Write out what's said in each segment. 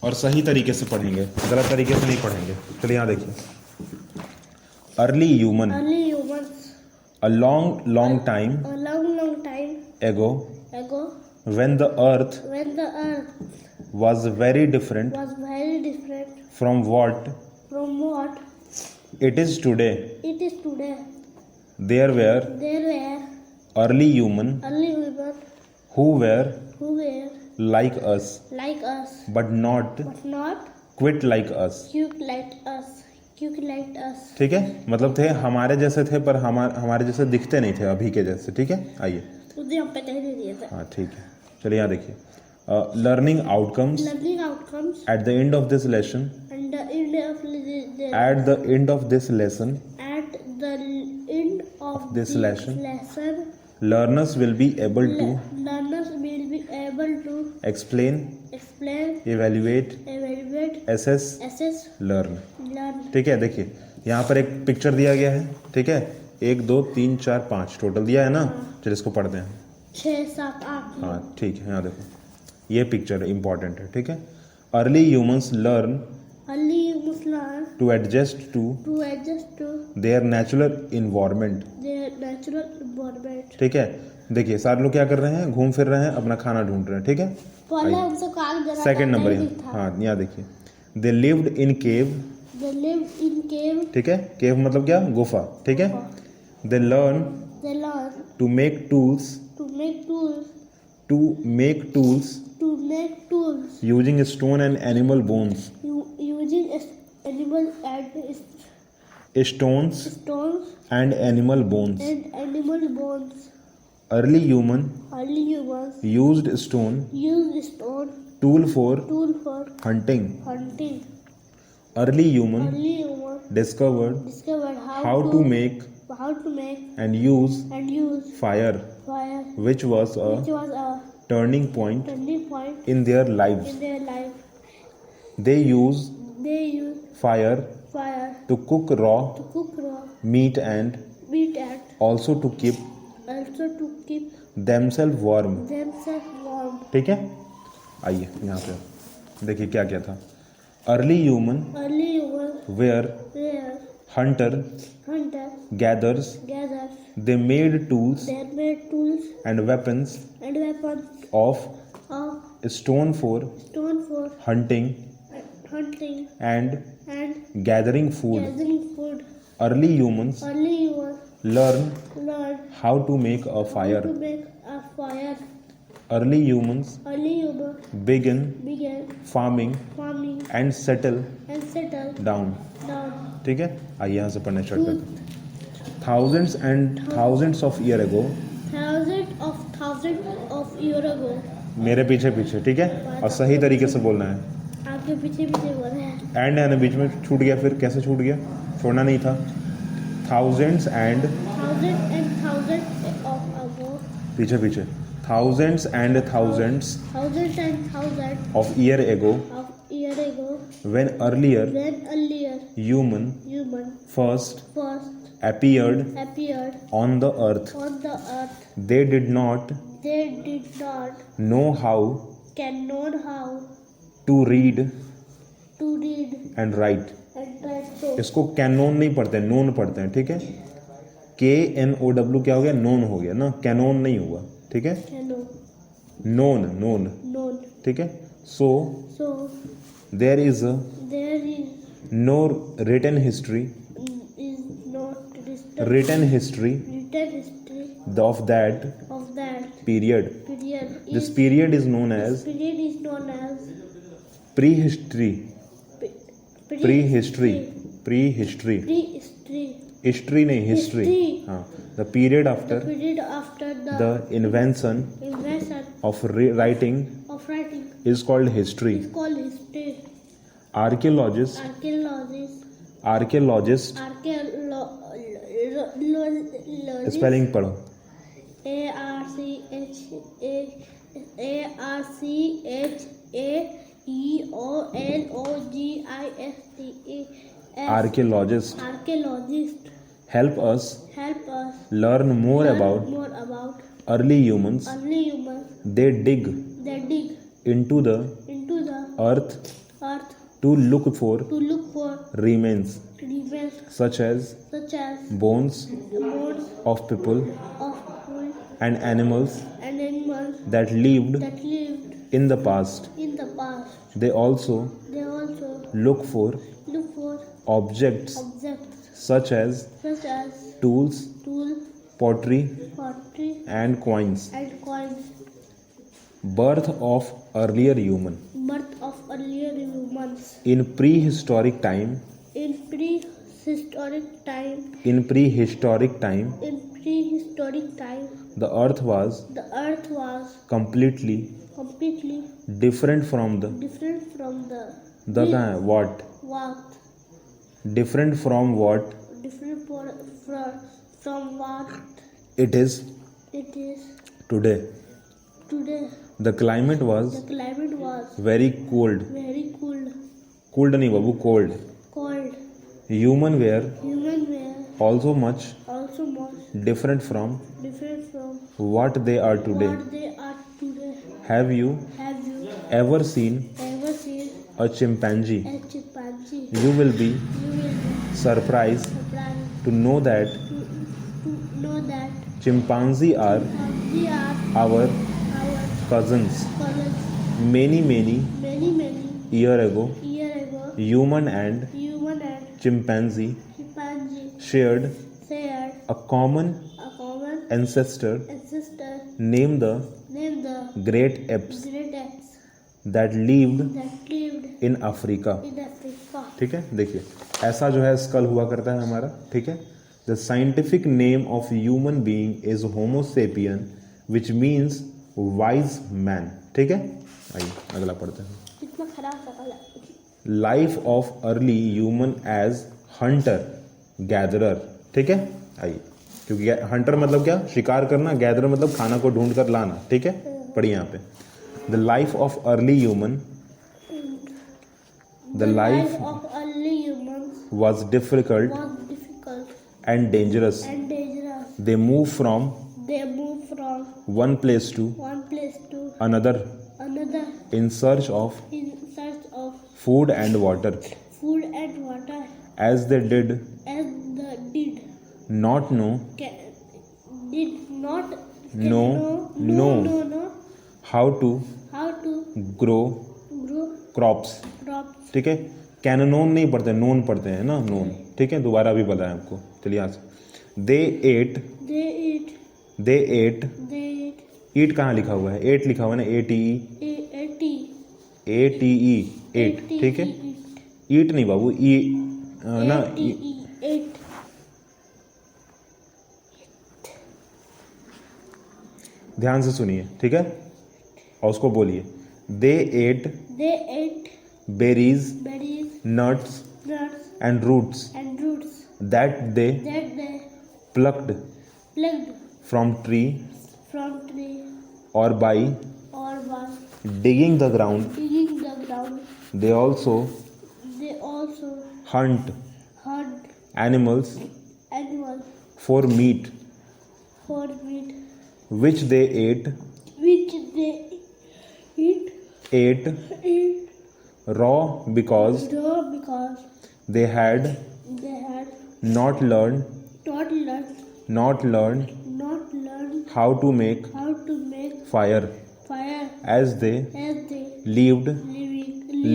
और सही तरीके से पढ़ेंगे, गलत तरीके से नहीं पढ़ेंगे। चलिए यहाँ देखिए, early human, Early humans, a long time a long time ago, ago, when the earth when the earth was very different was very different from what from what it is today, it is today, there were there were early human early humans who were who were like us like us, but not but not quite like us। cute like us, cute like us. ठीक है, मतलब थे हमारे जैसे थे पर हमारे जैसे दिखते नहीं थे अभी के जैसे। ठीक है, आइए। उसे हम पे नहीं दिए थे. हाँ ठीक है, चलिए यहाँ देखिए, learning outcomes Learning outcomes at the end of this lesson, and the end of the at the end of this lesson at the end of this lesson, lesson learners will be able to learners will be able to explain, explain, evaluate, evaluate, assess, assess, learn। learn. ठीक है, देखिए यहाँ पर एक picture दिया गया है। ठीक है, 1 2 3 4 5 टोटल दिया है ना। चलिए इसको पढ़ते हैं। 6 7 8 हाँ ठीक है, यहाँ देखो, ये पिक्चर इंपॉर्टेंट है। ठीक है, early humans learn early humans learn to adjust to adjust to their natural environment. their natural environment. ठीक है, देखिए सारे लोग क्या कर रहे हैं, घूम फिर रहे हैं, अपना खाना ढूंढ रहे हैं। ठीक है, पहले हमसे काग जरा सेकंड नंबर नहीं यहाँ, था. हाँ यहाँ देखिए, they lived in cave. They lived in cave. ठीक है, केव मतलब क्या, गुफा। ठीक है, दे लर्न They learn टू make tools, to make tools, to make tools to make tools using stone and animal bones. using animal and stones stones and animal bones. and animal bones. Early human Early humans used stone used stone tool for tool for hunting। hunting. अर्ली human Early humans discovered discovered how to make and use and use fire, fire, which was a which was a turning point turning point in their lives. in their life. They use They used fire fire to cook raw to cook raw meat and meat and also to keep also to keep themselves warm। themselves warm. ठीक है, आइए यहाँ पे देखिए क्या क्या था। Early human Early humans were were hunter hunters, gatherers, gatherers. they made tools They made tools and weapons and weapons of of stone for stone for hunting hunting and and gathering food। gathering food. Early humans Early humans learn learned how to make a how fire। to make a fire. Early humans Early humans began began farming farming and settle and settled down। down. ठीक है, आइए यहाँ से पढ़ना start करते हैं। thousands and thousands of year ago, Thousands of years ago. मेरे पीछे पीछे। ठीक है, और सही तरीके से बोलना है। आपके पीछे पीछे बोल रहे हैं. एंड है ना, बीच में छूट गया, फिर कैसे छूट गया, छोड़ना नहीं था। thousands and Thousands of ago. पीछे पीछे, thousands and thousands Thousands and thousands of year ago, of year ago. when earlier When earlier human human first first appeared appeared on the earth, on the earth, they did not they did not know how cannot how to read to read and write। and write. So इसको Canon नहीं पढ़ते हैं, known पढ़ते हैं। ठीक है, KNOW क्या हो गया, नोन हो गया ना, कैनोन नहीं हुआ। ठीक है, cannot नोन नोन। known. ठीक है, so So there is there is no written history not written history written history of that of that period। period. This period is known This as period is known as prehistory। prehistory prehistory prehistory. history नहीं, history। History. हाँ, the period The after period after the invention invention of writing of writing is called history। is called history. Archaeologists Archaeologists, spelling पढ़ो। Archaeologists Archaeologists help us help us learn more learn about more about early humans। early humans. They dig They dig into the into the earth to look for to look for remains remains such as such as bones bones of people of food and animals and animals that lived that lived in the past. in the past. They also They also look for look for objects objects such as such as tools, tools, pottery, pottery, and coins. and coins. Birth of earlier human. Birth of earlier humans. In prehistoric time, In prehistoric time, in prehistoric time, in prehistoric time, the earth was the earth was completely completely different from the different from the कहाँ है? What? what Different from what different from what it is it is today. today. The climate was The climate was very cold. very cold, Cold नहीं बाबू, cold. cold. Human were Human were also much also much different from different from what they are today. what they are today. Have you Have you ever seen ever seen a chimpanzee? a chimpanzee? You will be You will be surprised surprised to know that to know that chimpanzee are we are our our cousins. colors. Many Many year ago, year ago, human and human and chimpanzee chimpanzee shared shared a common a common ancestor ancestor named the named the great apes great apes that lived that lived in Africa. in Africa. ठीक है, देखिए ऐसा जो है school हुआ करता है हमारा. ठीक है, the scientific name of human being is homo sapien which means wise man. ठीक है, आइए अगला पढ़ते हैं. कितना खराब शक्ल है. Life of early human as hunter gatherer. ठीक है, आइए, क्योंकि हंटर मतलब क्या, शिकार करना, गैदरर मतलब खाना को ढूंढ कर लाना. ठीक है, पढ़िए यहाँ पे. The life of early human, The life of early humans was difficult was difficult and dangerous. and dangerous. They moved from They moved from one place to one place to another another in search of in search of food and water. food and water, As they did as the did not know ca- did not No, know no. how to how to grow grow crops. crops. ठीक है, Canon नहीं पढ़ते, known पढ़ते हैं ना, known. ठीक है, दोबारा भी बताएं आपको. चलिए यहाँ से. दे एट They eat ईट कहाँ लिखा हुआ है, एट लिखा हुआ है ना, ए टी ई एट. ठीक है, ईट नहीं बाबू, ई ना, eat ध्यान से सुनिए. ठीक है, और उसको बोलिए. दे eight they ate berries, berries, nuts nuts and roots and roots that they that they plucked plucked from tree from tree or by or by digging the ground. digging the ground. They also They also hunt hunt animals animals for meat, for meat, which they ate which they eat raw because raw because they had they had not learned not learned how to make how to make fire fire as they as they lived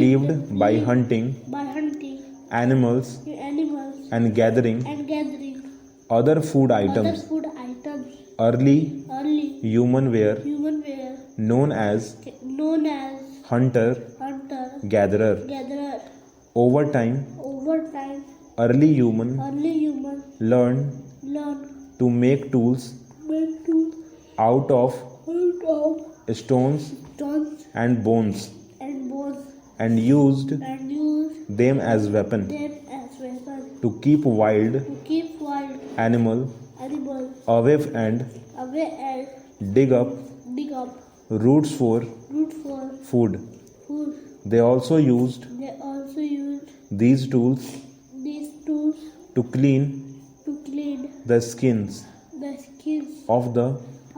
lived by hunting by hunting animals animals and gathering and gathering other food other items. food items. Early Early human were human were known as known as hunter hunter gatherer. gatherer. Over time, Over time, early human early humans learned learned to make tools to out of out of stones stones and bones and bones and used and use them as weapon them as weapons to keep wild to keep wild animal animals away and away and dig up dig up roots for root for food. food. They also used They also used these tools these tools to clean to clean the skins the skins of the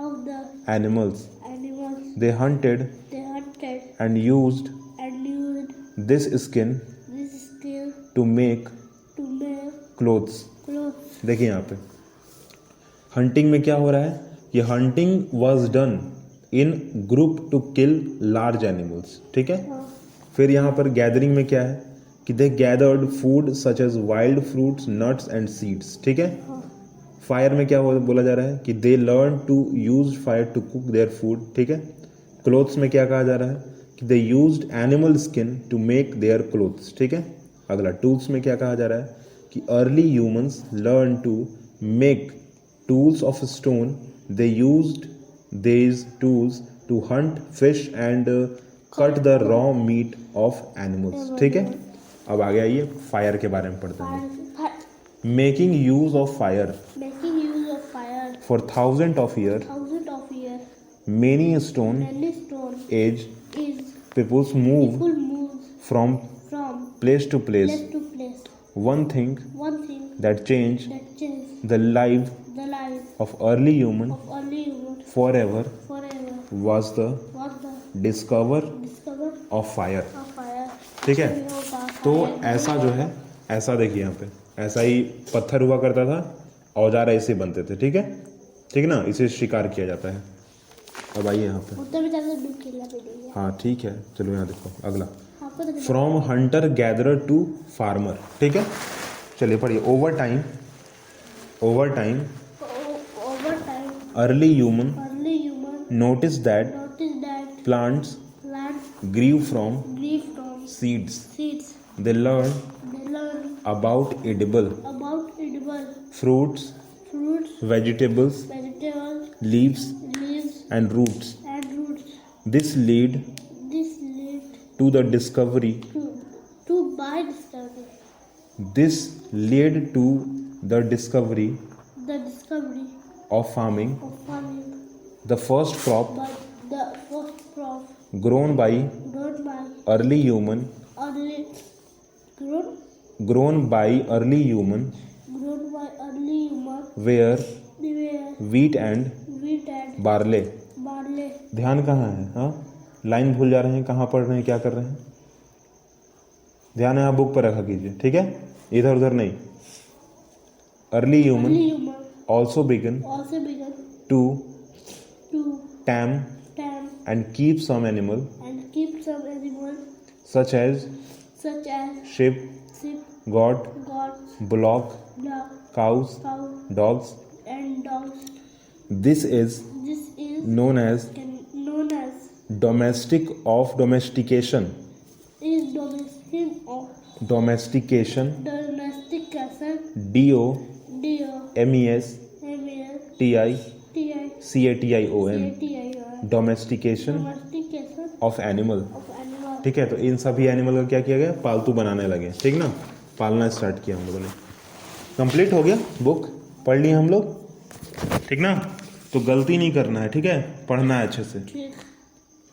of the animals. animals They hunted they hunted and used and used this skin to make to make clothes. clothes. देखिए यहाँ पे hunting में क्या हो रहा है, ये hunting was done in group to kill large animals, ठीक है। हाँ, फिर यहाँ पर गैदरिंग में क्या है कि they gathered food such as wild fruits, nuts and seeds, ठीक है। हाँ, फायर में क्या बोला जा रहा है कि they learn to use fire to cook their food, ठीक है। क्लोथ्स में क्या कहा जा रहा है कि they used animal skin to make their clothes, ठीक है। अगला टूल्स में क्या कहा जा रहा है कि early humans learn to make tools of stone, they used these tools to hunt fish and cut the raw meat of animals, ठीक है। अब आगे आइए फायर के बारे में पढ़ते हैं। fire, making use of fire making use of fire. For thousand of year, Thousand of years, many stone many stone age, is peoples move people moves from from place to place, place to place. One thing One thing that change that changed the life the life of early human of early human forever forever was the was the discover discover of fire, of fire. ठीक है। Fire, तो ऐसा जो है, ऐसा देखिए यहाँ पे ऐसा ही पत्थर हुआ करता था, औजार ऐसे बनते थे, ठीक है, ठीक है ना, इसे शिकार किया जाता है। अब आइए यहाँ पे, उत्तर में जाकर डूब खेलना पड़ेगा। हाँ ठीक है, चलो यहाँ देखो अगला, आपको तो from hunter gatherer to farmer, ठीक है। चलिए पढ़िए, over time over time, early human early human notice that noticed that plants plants grew from grew from seeds, seeds. They learn They learned about edible about edible fruits, fruits, vegetables, vegetables, leaves leaves, and roots. and roots. This lead This led to the discovery. to by discovery. This led to the discovery The discovery of farming. of farming The first crop by the first crop grown by grown by early human, early grown grown by early human, grown by early human were they were wheat and wheat and barley. barley. ध्यान कहाँ है, हाँ line भूल जा रहे हैं, कहाँ पढ़ रहे हैं, क्या कर रहे हैं, ध्यान यहाँ बुक पर रखा कीजिए, ठीक है, इधर उधर नहीं। Early human Early human also began also began to to tame tame and keep some animal and keep some animals such as such as sheep, sheep, goat, goats, bullock, dog, cows, cow, dogs. and dogs. This is This is known as known as domestic of domestication. is domestic of Domestication. domestication. D O D-O, M E S M-A-S, T I T-I, C A T I O N. C-A-T-I-O-N. Domestication Domestication of animal. of animal. ठीक है, तो इन सभी animal का क्या किया गया, पालतू बनाने लगे, ठीक ना, पालना स्टार्ट किया हम लोगों ने। कंप्लीट हो गया, बुक पढ़ ली हम लोग, ठीक ना। तो गलती नहीं करना है, ठीक है, पढ़ना है अच्छे से। ठीक।